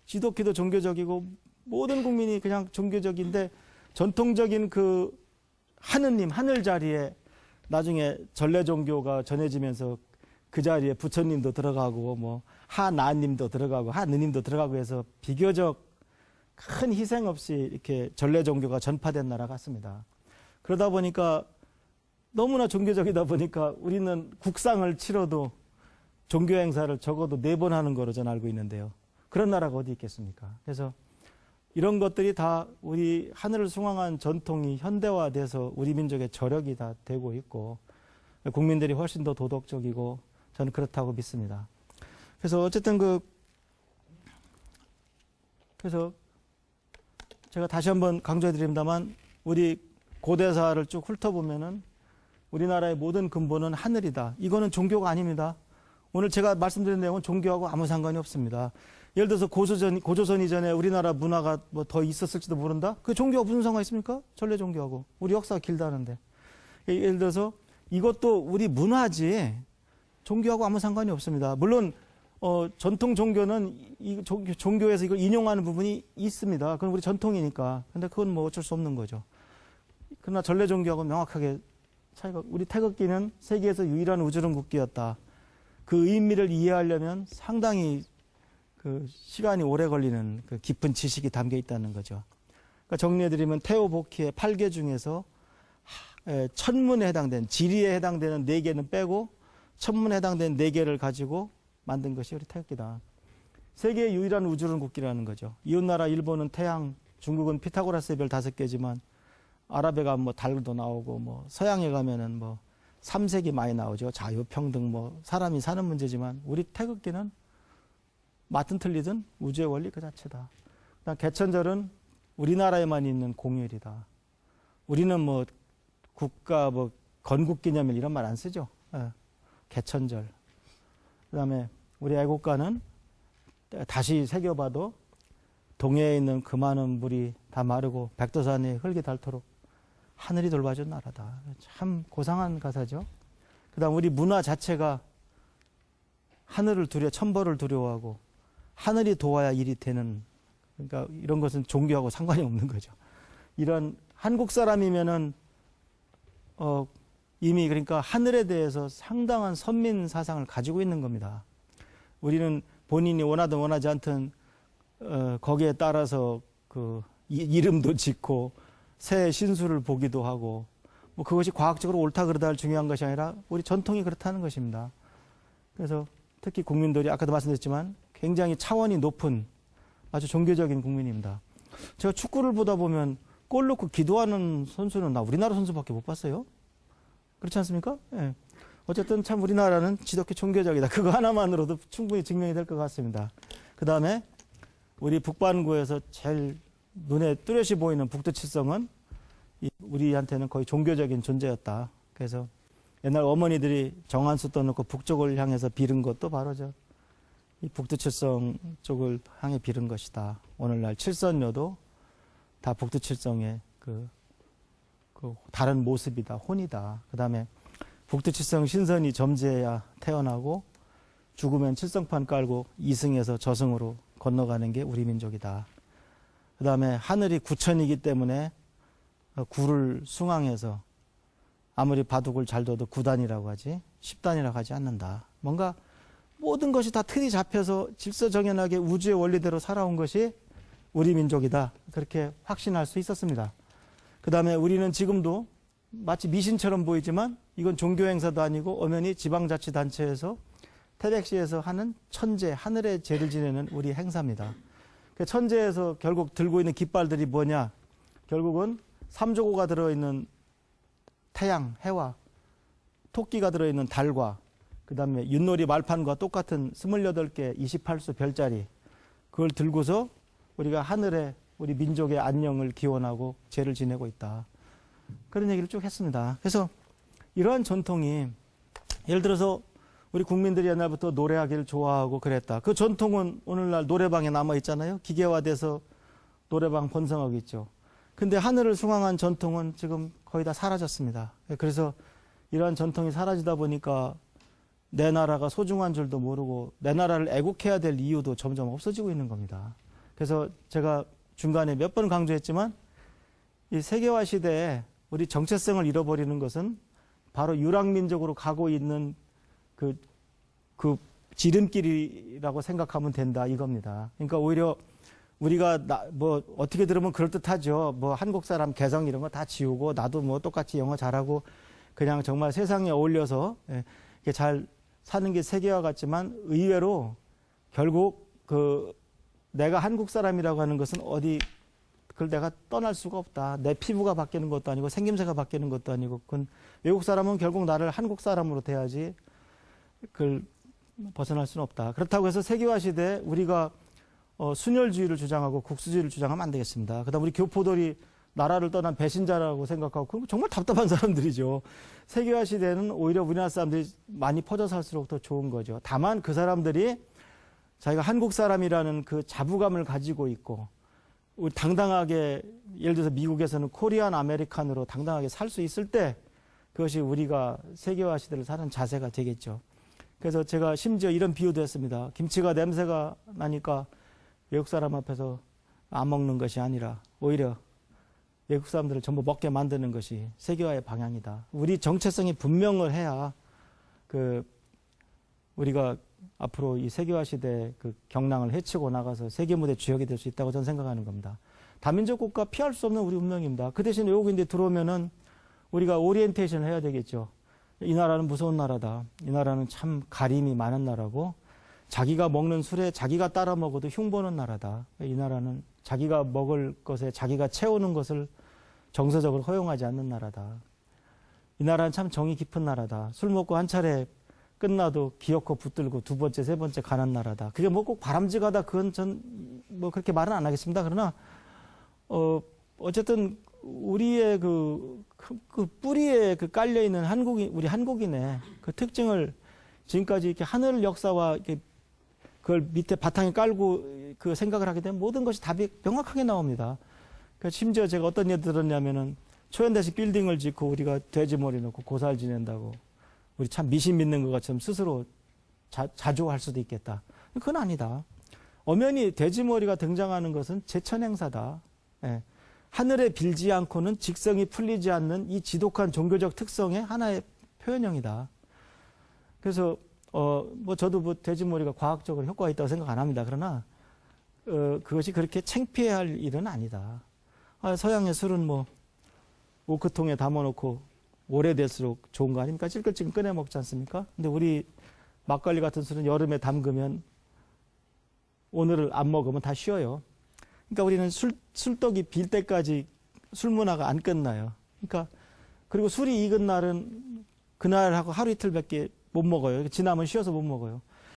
지독히도 종교적이고 모든 국민이 그냥 종교적인데 전통적인 그 하느님, 하늘 자리에 나중에 전래 종교가 전해지면서 그 자리에 부처님도 들어가고 뭐 하나님도 들어가고 하느님도 들어가고 해서 비교적 큰 희생 없이 이렇게 전래 종교가 전파된 나라 같습니다. 그러다 보니까 너무나 종교적이다 보니까 우리는 국상을 치러도 종교 행사를 적어도 4번 하는 거로 저는 알고 있는데요. 그런 나라가 어디 있겠습니까? 그래서 이런 것들이 다 우리 하늘을 숭앙한 전통이 현대화돼서 우리 민족의 저력이 다 되고 있고 국민들이 훨씬 더 도덕적이고 저는 그렇다고 믿습니다. 그래서 어쨌든 그래서 제가 다시 한번 강조해 드립니다만 우리 고대사를 쭉 훑어보면은 우리나라의 모든 근본은 하늘이다. 이거는 종교가 아닙니다. 오늘 제가 말씀드린 내용은 종교하고 아무 상관이 없습니다. 예를 들어서 고조선 이전에 우리나라 문화가 뭐 더 있었을지도 모른다? 그 종교가 무슨 상관이 있습니까? 전래 종교하고. 우리 역사가 길다는데. 예를 들어서 이것도 우리 문화지 종교하고 아무 상관이 없습니다. 물론 전통 종교는 종교에서 이걸 인용하는 부분이 있습니다. 그건 우리 전통이니까. 근데 그건 뭐 어쩔 수 없는 거죠. 그러나 전래 종교하고는 명확하게 차이가, 우리 태극기는 세계에서 유일한 우주론 국기였다. 그 의미를 이해하려면 상당히 그 시간이 오래 걸리는 그 깊은 지식이 담겨 있다는 거죠. 그러니까 정리해드리면 태오복희의 8개 중에서 천문에 해당된, 지리에 해당되는 4개는 빼고 천문에 해당되는 4개를 가지고 만든 것이 우리 태극기다. 세계의 유일한 우주론 국기라는 거죠. 이웃나라 일본은 태양, 중국은 피타고라스의 별 5개지만 아랍에 가면 뭐 달도 나오고 뭐 서양에 가면은 뭐 삼색이 많이 나오죠. 자유, 평등, 뭐 사람이 사는 문제지만 우리 태극기는 맞든 틀리든 우주의 원리 그 자체다. 그다음 개천절은 우리나라에만 있는 공휴일이다. 우리는 뭐 국가 뭐 건국기념일 이런 말 안 쓰죠. 개천절. 그다음에 우리 애국가는 다시 새겨봐도 동해에 있는 그 많은 물이 다 마르고 백두산이 흙이 닳도록 하늘이 돌봐준 나라다. 참 고상한 가사죠. 그다음 우리 문화 자체가 하늘을 천벌을 두려워하고 하늘이 도와야 일이 되는, 그러니까 이런 것은 종교하고 상관이 없는 거죠. 이런 한국 사람이면은 이미 그러니까 하늘에 대해서 상당한 선민 사상을 가지고 있는 겁니다. 우리는 본인이 원하든 원하지 않든 거기에 따라서 그 이름도 짓고 새 신수를 보기도 하고 뭐 그것이 과학적으로 옳다 그르다 할 중요한 것이 아니라 우리 전통이 그렇다는 것입니다. 그래서 특히 국민들이 아까도 말씀드렸지만 굉장히 차원이 높은 아주 종교적인 국민입니다. 제가 축구를 보다 보면 골 넣고 기도하는 선수는 나 우리나라 선수밖에 못 봤어요. 그렇지 않습니까? 예. 어쨌든 참 우리나라는 지독히 종교적이다. 그거 하나만으로도 충분히 증명이 될 것 같습니다. 그 다음에 우리 북반구에서 제일 눈에 뚜렷이 보이는 북두칠성은 우리한테는 거의 종교적인 존재였다. 그래서 옛날 어머니들이 정한수 떠놓고 북쪽을 향해서 빌은 것도 바로 이 북두칠성 쪽을 향해 빌은 것이다. 오늘날 칠선녀도 다 북두칠성의 그 다른 모습이다. 혼이다. 그 다음에 북두칠성 신선이 점지해야 태어나고 죽으면 칠성판 깔고 이승에서 저승으로 건너가는 게 우리 민족이다. 그 다음에 하늘이 구천이기 때문에 구를 숭앙해서 아무리 바둑을 잘 둬도 9단이라고 하지 10단이라고 하지 않는다. 뭔가 모든 것이 다 틀이 잡혀서 질서정연하게 우주의 원리대로 살아온 것이 우리 민족이다. 그렇게 확신할 수 있었습니다. 그 다음에 우리는 지금도 마치 미신처럼 보이지만 이건 종교 행사도 아니고 엄연히 지방자치단체에서 태백시에서 하는 천재, 하늘의 제를 지내는 우리 행사입니다. 그 천재에서 결국 들고 있는 깃발들이 뭐냐? 결국은 삼조고가 들어있는 태양, 해와 토끼가 들어있는 달과 그 다음에 윷놀이 말판과 똑같은 28개 28수 별자리, 그걸 들고서 우리가 하늘에 우리 민족의 안녕을 기원하고 제를 지내고 있다. 그런 얘기를 쭉 했습니다. 그래서 이러한 전통이 예를 들어서 우리 국민들이 옛날부터 노래하기를 좋아하고 그랬다. 그 전통은 오늘날 노래방에 남아있잖아요. 기계화돼서 노래방 번성하고 있죠. 근데 하늘을 숭앙한 전통은 지금 거의 다 사라졌습니다. 그래서 이러한 전통이 사라지다 보니까 내 나라가 소중한 줄도 모르고 내 나라를 애국해야 될 이유도 점점 없어지고 있는 겁니다. 그래서 제가 중간에 몇 번 강조했지만 이 세계화 시대에 우리 정체성을 잃어버리는 것은 바로 유랑민족으로 가고 있는 그 지름길이라고 생각하면 된다 이겁니다. 그러니까 오히려 우리가 뭐 어떻게 들으면 그럴듯하죠. 뭐 한국 사람 개성 이런 거 다 지우고 나도 뭐 똑같이 영어 잘하고 그냥 정말 세상에 어울려서 이렇게 잘 사는 게 세계화 같지만 의외로 결국 내가 한국 사람이라고 하는 것은 그걸 내가 떠날 수가 없다. 내 피부가 바뀌는 것도 아니고 생김새가 바뀌는 것도 아니고 그건 외국 사람은 결국 나를 한국 사람으로 대하지 그걸 벗어날 수는 없다. 그렇다고 해서 세계화 시대에 우리가 순혈주의를 주장하고 국수주의를 주장하면 안 되겠습니다. 그다음 우리 교포들이 나라를 떠난 배신자라고 생각하고 그건 정말 답답한 사람들이죠. 세계화 시대에는 오히려 우리나라 사람들이 많이 퍼져 살수록 더 좋은 거죠. 다만 그 사람들이 자기가 한국 사람이라는 그 자부감을 가지고 있고 우리 당당하게 예를 들어서 미국에서는 코리안 아메리칸으로 당당하게 살 수 있을 때 그것이 우리가 세계화 시대를 사는 자세가 되겠죠. 그래서 제가 심지어 이런 비유도 했습니다. 김치가 냄새가 나니까 외국 사람 앞에서 안 먹는 것이 아니라 오히려 외국 사람들을 전부 먹게 만드는 것이 세계화의 방향이다. 우리 정체성이 분명을 해야 우리가 앞으로 이 세계화 시대의 그 경랑을 헤치고 나가서 세계 무대 주역이 될 수 있다고 저는 생각하는 겁니다. 다민족 국가 피할 수 없는 우리 운명입니다. 그 대신 외국인들이 들어오면은 우리가 오리엔테이션을 해야 되겠죠. 이 나라는 무서운 나라다. 이 나라는 참 가림이 많은 나라고 자기가 먹는 술에 자기가 따라 먹어도 흉보는 나라다. 이 나라는 자기가 먹을 것에 자기가 채우는 것을 정서적으로 허용하지 않는 나라다. 이 나라는 참 정이 깊은 나라다. 술 먹고 한 차례 끝나도 기어코 붙들고 두 번째, 세 번째 가는 나라다. 그게 뭐 꼭 바람직하다. 그건 전 뭐 그렇게 말은 안 하겠습니다. 그러나 어쨌든 우리의 그 뿌리에 깔려 있는 우리 한국인의 그 특징을 지금까지 이렇게 하늘 역사와 이렇게 그걸 밑에 바탕에 깔고 그 생각을 하게 되면 모든 것이 답이 명확하게 나옵니다. 그러니까 심지어 제가 어떤 예를 들었냐면은 초현대식 빌딩을 짓고 우리가 돼지머리 넣고 고사를 지낸다고 우리 참 미신 믿는 것 같처럼 스스로 자조할 수도 있겠다. 그건 아니다. 엄연히 돼지머리가 등장하는 것은 제천행사다. 예. 하늘에 빌지 않고는 직성이 풀리지 않는 이 지독한 종교적 특성의 하나의 표현형이다. 그래서 뭐 저도 뭐 돼지머리가 과학적으로 효과가 있다고 생각 안 합니다. 그러나 그것이 그렇게 창피해야 할 일은 아니다. 서양의 술은 뭐 오크통에 담아놓고 오래될수록 좋은 거 아닙니까? 찔끔찔끔 꺼내 먹지 않습니까? 근데 우리 막걸리 같은 술은 여름에 담그면 오늘을 안 먹으면 다 쉬어요. 그러니까 우리는 술떡이 빌 때까지 술 문화가 안 끝나요. 그러니까 그리고 술이 익은 날은 그날하고 하루 이틀밖에 못 먹어요. 지나면 쉬어서 못 먹어요.